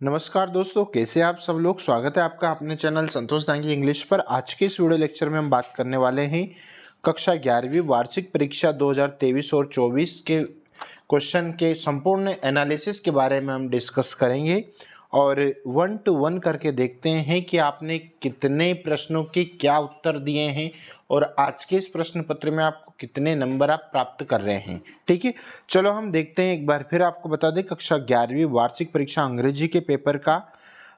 नमस्कार दोस्तों, कैसे आप सब लोग। स्वागत है आपका अपने चैनल संतोष दांगी इंग्लिश पर। आज के इस वीडियो लेक्चर में हम बात करने वाले हैं कक्षा 11वीं वार्षिक परीक्षा 2023 और 24 के क्वेश्चन के संपूर्ण एनालिसिस के बारे में हम डिस्कस करेंगे और 1 to 1 करके देखते हैं कि आपने कितने प्रश्नों के क्या उत्तर दिए हैं और आज के इस प्रश्न पत्र में आपको कितने नंबर आप प्राप्त कर रहे हैं। ठीक है, चलो हम देखते हैं। एक बार फिर आपको बता दें, कक्षा 11वीं वार्षिक परीक्षा अंग्रेजी के पेपर का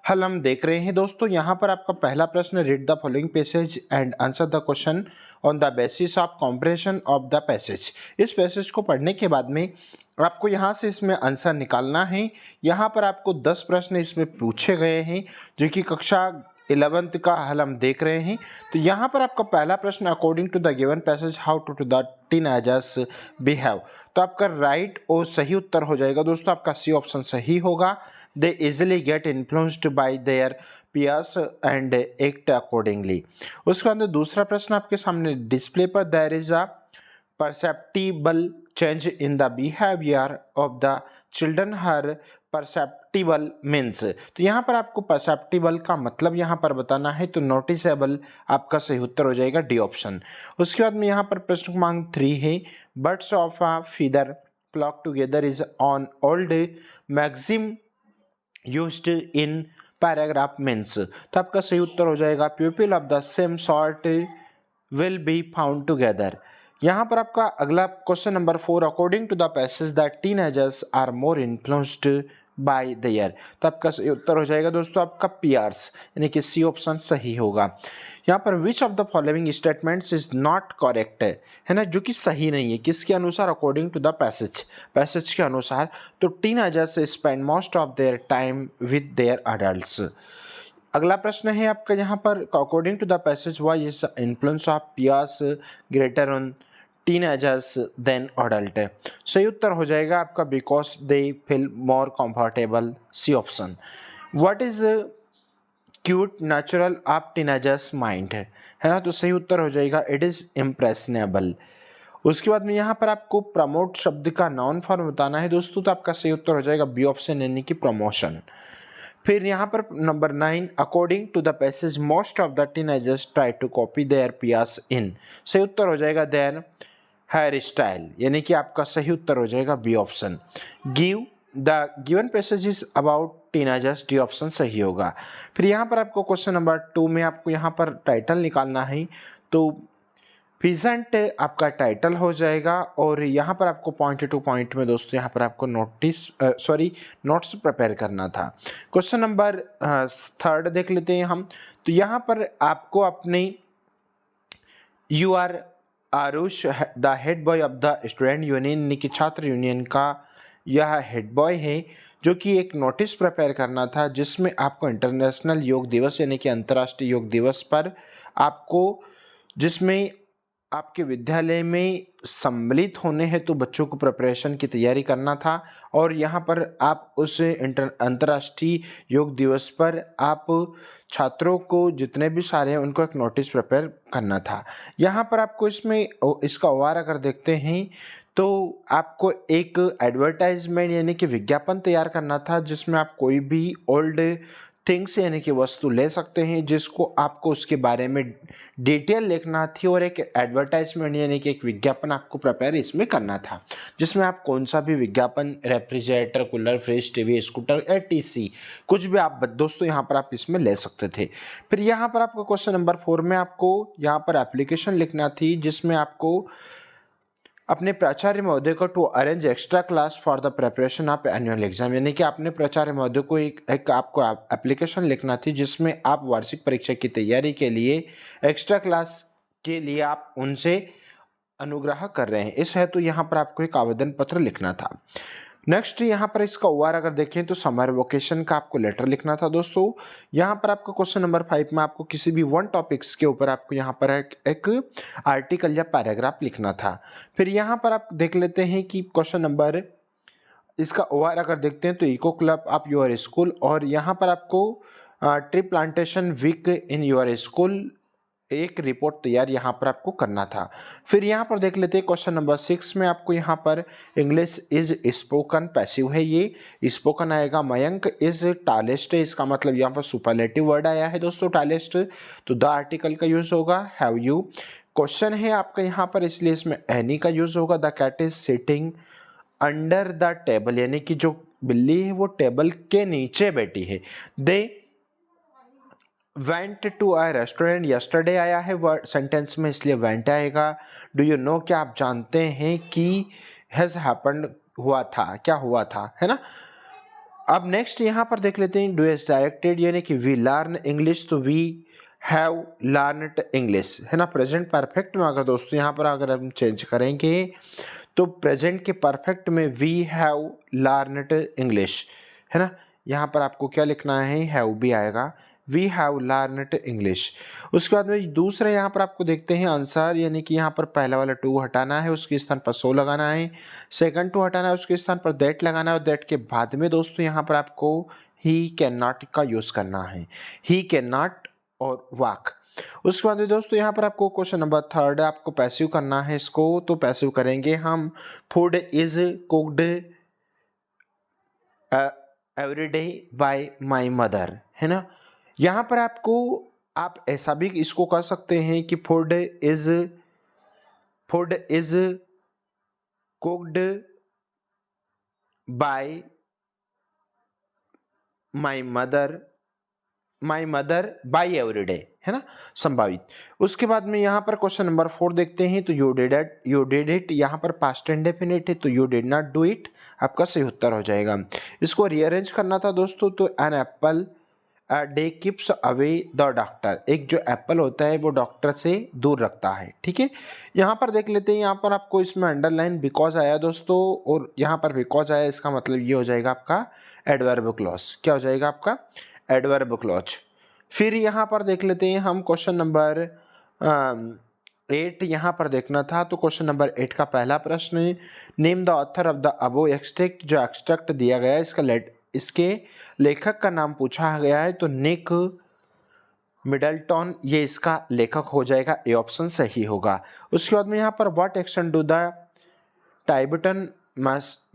हल हम देख रहे हैं। दोस्तों यहाँ पर आपका पहला प्रश्न, read the following passage and answer the question on the basis of comprehension of the passage. इस पैसेज को पढ़ने के बाद में आपको यहाँ से इसमें आंसर निकालना है। यहाँ पर आपको 10 प्रश्न इसमें पूछे गए हैं जो कि कक्षा 11th का हल हम देख रहे हैं। तो यहाँ पर आपका पहला प्रश्न, according to the given passage how to the teenagers behave. तो आपका राइट और सही उत्तर हो जाएगा दोस्तों, आपका सी ऑप्शन सही होगा। They easily get influenced by their peers and act accordingly. उसके बाद दूसरा प्रश्न आपके सामने डिस्प्ले पर, there is a perceptible change in the behavior of the children her perceptible means। तो यहाँ पर आपको perceptible का मतलब यहाँ पर बताना है, तो noticeable आपका सही उत्तर हो जाएगा, डी ऑप्शन। उसके बाद में यहाँ पर प्रश्न क्रमांक 3 है, birds of a feather flock together is on old maxim used in paragraph means। तो आपका सही उत्तर हो जाएगा, pupil of the same sort will be found together। यहाँ पर आपका अगला question number 4, according to the passage that teenagers are more influenced by their. तो आपका सही उत्तर हो जाएगा दोस्तों आपका पीयर्स, यानी कि सी ऑप्शन सही होगा। यहाँ पर which of the following statements is not correct है ना, जो कि सही नहीं है, किसके अनुसार, अकॉर्डिंग टू द पैसेज के अनुसार। तो teenagers spend most of their time with their adults. अगला प्रश्न है आपका यहाँ पर, according to the passage why is influence of peers greater on teenagers than adult. सही उत्तर हो जाएगा आपका because they feel more comfortable, C option. What is cute natural of teenagers mind है ना, तो सही उत्तर हो जाएगा इट इज इम्प्रेशनेबल। उसके बाद में यहाँ पर आपको प्रमोट शब्द का नाउन फॉर्म बताना है दोस्तों, तो आपका सही उत्तर हो जाएगा बी ऑप्शन, यानी कि प्रमोशन। फिर यहाँ पर number 9, according to the passage most of the teenagers try to copy their peers in. सही उत्तर हो जाएगा देयर हेयर स्टाइल, यानी कि आपका सही उत्तर हो जाएगा B option. Give the given passage is about teenagers, D option सही होगा। फिर यहाँ पर आपको क्वेश्चन नंबर 2 में आपको यहाँ पर टाइटल निकालना है, तो फिजेंट आपका टाइटल हो जाएगा और यहाँ पर आपको पॉइंट टू पॉइंट में दोस्तों यहाँ पर आपको नोट्स प्रिपेयर करना था। क्वेश्चन नंबर 3 देख लेते हैं हम। तो यहाँ पर आपको अपने you are Aarush the head boy of the student union, यानी कि छात्र यूनियन का यह हेड बॉय है, जो कि एक नोटिस प्रिपेयर करना था जिसमें आपको इंटरनेशनल योग दिवस यानी कि अंतर्राष्ट्रीय योग दिवस पर आपको, जिसमें आपके विद्यालय में सम्मिलित होने हैं तो बच्चों को प्रिपरेशन की तैयारी करना था, और यहाँ पर आप उस अंतर्राष्ट्रीय योग दिवस पर आप छात्रों को जितने भी सारे हैं उनको एक नोटिस प्रिपेयर करना था। यहाँ पर आपको इसका ओआर अगर देखते हैं तो आपको एक एडवर्टाइजमेंट यानी कि विज्ञापन तैयार करना था, जिसमें आप कोई भी ओल्ड थिंग्स यानी कि वस्तु ले सकते हैं जिसको आपको उसके बारे में डिटेल लिखना थी, और एक एडवर्टाइजमेंट यानी कि एक विज्ञापन आपको प्रिपेयर इसमें करना था, जिसमें आप कौन सा भी विज्ञापन, refrigerator, cooler, fridge, TV, scooter, etc, कुछ भी आप दोस्तों यहाँ पर आप इसमें ले सकते थे। फिर यहाँ पर आपको क्वेश्चन नंबर 4 में आपको यहाँ पर एप्लीकेशन लिखना थी, जिसमें आपको अपने प्राचार्य महोदय को to arrange extra class for the preparation of annual exam, यानी कि आपने प्राचार्य महोदय को एक आपको एप्लीकेशन लिखना थी जिसमें आप वार्षिक परीक्षा की तैयारी के लिए एक्स्ट्रा क्लास के लिए आप उनसे अनुग्रह कर रहे हैं। इस हेतु यहाँ पर आपको एक आवेदन पत्र लिखना था। नेक्स्ट यहाँ पर इसका ओआर अगर देखें तो समर वोकेशन का आपको लेटर लिखना था दोस्तों। यहाँ पर आपका क्वेश्चन नंबर 5 में आपको किसी भी वन टॉपिक्स के ऊपर आपको यहाँ पर एक आर्टिकल या पैराग्राफ लिखना था। फिर यहाँ पर आप देख लेते हैं कि क्वेश्चन नंबर, इसका ओआर अगर देखते हैं तो eco club of your school, और यहाँ पर आपको tree plantation week in your school एक रिपोर्ट तैयार यहाँ पर आपको करना था। फिर यहाँ पर देख लेते हैं क्वेश्चन नंबर 6 में आपको यहाँ पर इंग्लिश इज स्पोकन पैसिव है, ये स्पोकन आएगा। मयंक इज टालेस्ट है, इसका मतलब यहाँ पर सुपरलेटिव वर्ड आया है दोस्तों टालेस्ट, तो द आर्टिकल का यूज होगा हैव यू। क्वेश्चन है आपका यहाँ पर, इसलिए इसमें एनी का यूज होगा। The cat is sitting under the table, यानी कि जो बिल्ली है वो टेबल के नीचे बैठी है। They went to a restaurant yesterday आया है वर्ड सेंटेंस में, इसलिए वेंट आएगा। डू यू नो, क्या आप जानते हैं कि हैज हैपेंड हुआ था, क्या हुआ था, है ना। अब नेक्स्ट यहाँ पर देख लेते हैं डू एस डायरेक्टेड, यानी कि वी लर्न इंग्लिश, तो वी हैव लर्नड इंग्लिश, है ना। प्रेजेंट परफेक्ट में अगर दोस्तों यहाँ पर अगर हम चेंज करेंगे तो प्रेजेंट के परफेक्ट में वी हैव लर्नड इंग्लिश, है ना। यहाँ पर आपको क्या लिखना है, हैव भी आएगा, वी हैव लर्नड इंग्लिश। उसके बाद में दूसरे यहाँ पर आपको देखते हैं आंसर, यानी कि यहाँ पर पहला वाला टू हटाना है, उसके स्थान पर सो लगाना है। सेकंड टू हटाना है, उसके स्थान पर दैट लगाना है, और दैट के बाद में दोस्तों यहाँ पर आपको ही कैन नॉट का यूज करना है, ही कैन नॉट और वाक। उसके बाद में दोस्तों यहाँ पर आपको क्वेश्चन नंबर 3 आपको पैसिव करना है इसको, तो पैसिव करेंगे हम। Food is cooked every day bye my mother, है ना। यहाँ पर आपको आप ऐसा भी इसको कह सकते हैं कि food is cooked bye my mother by every day, है ना, संभावित। उसके बाद में यहाँ पर क्वेश्चन नंबर 4 देखते हैं, तो यू डिड इट, यहाँ पर पास्ट इंडेफिनिट है, तो you did not do it आपका सही उत्तर हो जाएगा। इसको रीअरेंज करना था दोस्तों, तो an apple day keeps away the doctor, एक जो एप्पल होता है वो डॉक्टर से दूर रखता है, ठीक है। यहाँ पर देख लेते हैं, यहाँ पर आपको इसमें अंडरलाइन बिकॉज आया दोस्तों, और यहाँ पर बिकॉज आया, इसका मतलब ये हो जाएगा आपका एडवर्ब क्लॉज, क्या हो जाएगा आपका एडवर्ब क्लॉज। फिर यहाँ पर देख लेते हैं हम क्वेश्चन नंबर 8 यहाँ पर देखना था, तो क्वेश्चन नंबर 8 का पहला प्रश्न, name the author of the above extract, जो एक्सट्रैक्ट दिया गया है इसके लेखक का नाम पूछा गया है, तो निक मिडलटन ये इसका लेखक हो जाएगा, ए ऑप्शन सही होगा। उसके बाद में यहाँ पर what action do the Tibetan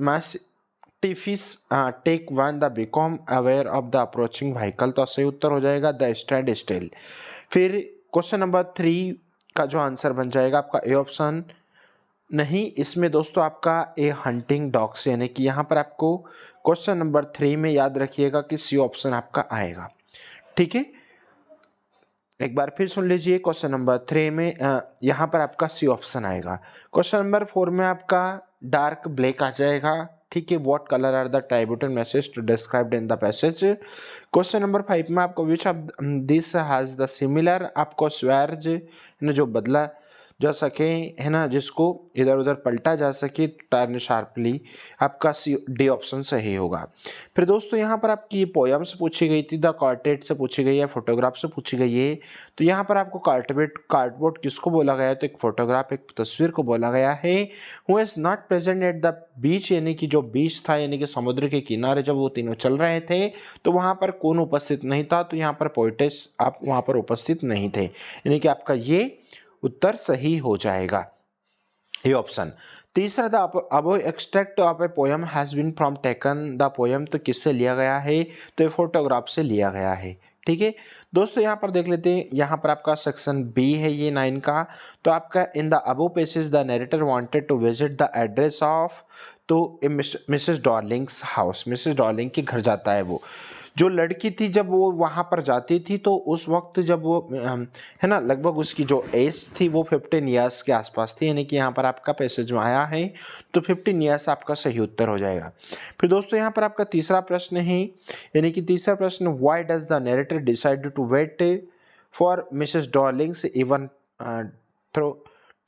mastiffs take when they become aware of the approaching vehicle, तो सही उत्तर हो जाएगा द स्टैंड स्टिल। फिर क्वेश्चन नंबर 3 का जो आंसर बन जाएगा आपका ए ऑप्शन, नहीं, इसमें दोस्तों आपका ए हंटिंग डॉग्स, यानी कि यहाँ पर आपको क्वेश्चन नंबर 3 में याद रखिएगा कि सी ऑप्शन आपका आएगा, ठीक है। एक बार फिर सुन लीजिए, क्वेश्चन नंबर 3 में यहाँ पर आपका सी ऑप्शन आएगा। क्वेश्चन नंबर 4 में आपका डार्क ब्लैक आ जाएगा, ठीक है। What colour are the Tibetan मैसेज to described in the passage. Question number 5 में आपको which of this has the similar, आपको स्वेर्ज ने जो बदला जा सके, है ना, जिसको इधर उधर पलटा जा सके, टर्न शार्पली, आपका सी डी ऑप्शन सही होगा। फिर दोस्तों यहाँ पर आपकी पोयम से पूछी गई थी, द कार्टेट से पूछी गई है, फोटोग्राफ से पूछी गई है, तो यहाँ पर आपको कार्डबोर्ड किसको बोला गया है, तो एक फोटोग्राफ, एक तस्वीर को बोला गया है। Who is not present at the beach, यानी कि जो बीच था, यानी कि समुद्र के किनारे जब वो तीनों चल रहे थे, तो वहाँ पर कौन उपस्थित नहीं था, तो यहाँ पर पोइटेस आप वहाँ पर उपस्थित नहीं थे, यानी कि आपका ये उत्तर सही हो जाएगा, ये ऑप्शन। तीसरा the above extract of a poem has been from taken, the poem तो किससे लिया गया है, तो ये फोटोग्राफ से लिया गया है, ठीक है। दोस्तों यहाँ पर देख लेते हैं, यहाँ पर आपका सेक्शन बी है ये 9 का, तो आपका in the above passage the narrator wanted to visit the address of, तो Mrs Darling's house, Mrs Darling के घर जाता है वो, जो लड़की थी जब वो वहाँ पर जाती थी, तो उस वक्त जब वो है ना, लगभग उसकी जो एज थी वो 15 ईयर्स के आसपास थी, यानी कि यहाँ पर आपका पैसेज में आया है, तो 15 ईयर्स आपका सही उत्तर हो जाएगा। फिर दोस्तों यहाँ पर आपका तीसरा प्रश्न है, यानी कि तीसरा प्रश्न, why does the narrator decide to wait for Mrs Darlings even थ्रो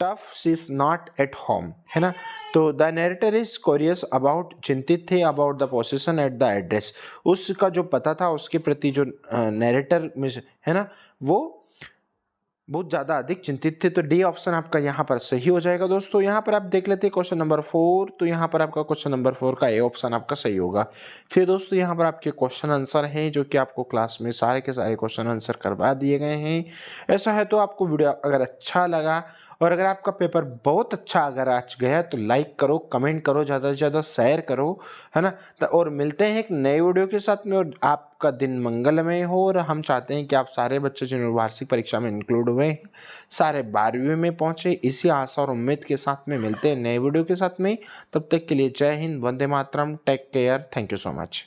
टफ she is not at home, है ना, तो the narrator is curious about, चिंतित थे about the position at the address, उसका जो पता था उसके प्रति जो नरेटर में है ना, वो बहुत ज़्यादा अधिक चिंतित थे, तो डी ऑप्शन आपका यहाँ पर सही हो जाएगा दोस्तों। यहाँ पर आप देख लेते हैं क्वेश्चन नंबर 4, तो यहाँ पर आपका क्वेश्चन नंबर 4 का ए ऑप्शन आपका सही होगा। फिर दोस्तों यहाँ पर आपके क्वेश्चन आंसर हैं जो कि आपको क्लास में सारे के सारे क्वेश्चन आंसर करवा दिए गए हैं। ऐसा है तो आपको वीडियो अगर अच्छा लगा और अगर आपका पेपर बहुत अच्छा अगर आज गया तो लाइक करो, कमेंट करो, ज़्यादा से ज़्यादा शेयर करो, है ना। और मिलते हैं एक नए वीडियो के साथ में, और आपका दिन मंगलमय हो। और हम चाहते हैं कि आप सारे बच्चे जो वार्षिक परीक्षा में इंक्लूड हुए हैं सारे 12वीं में पहुंचे। इसी आशा और उम्मीद के साथ में मिलते हैं नए वीडियो के साथ में। तब तक के लिए जय हिंद, वंदे मातरम, take care, thank you so much.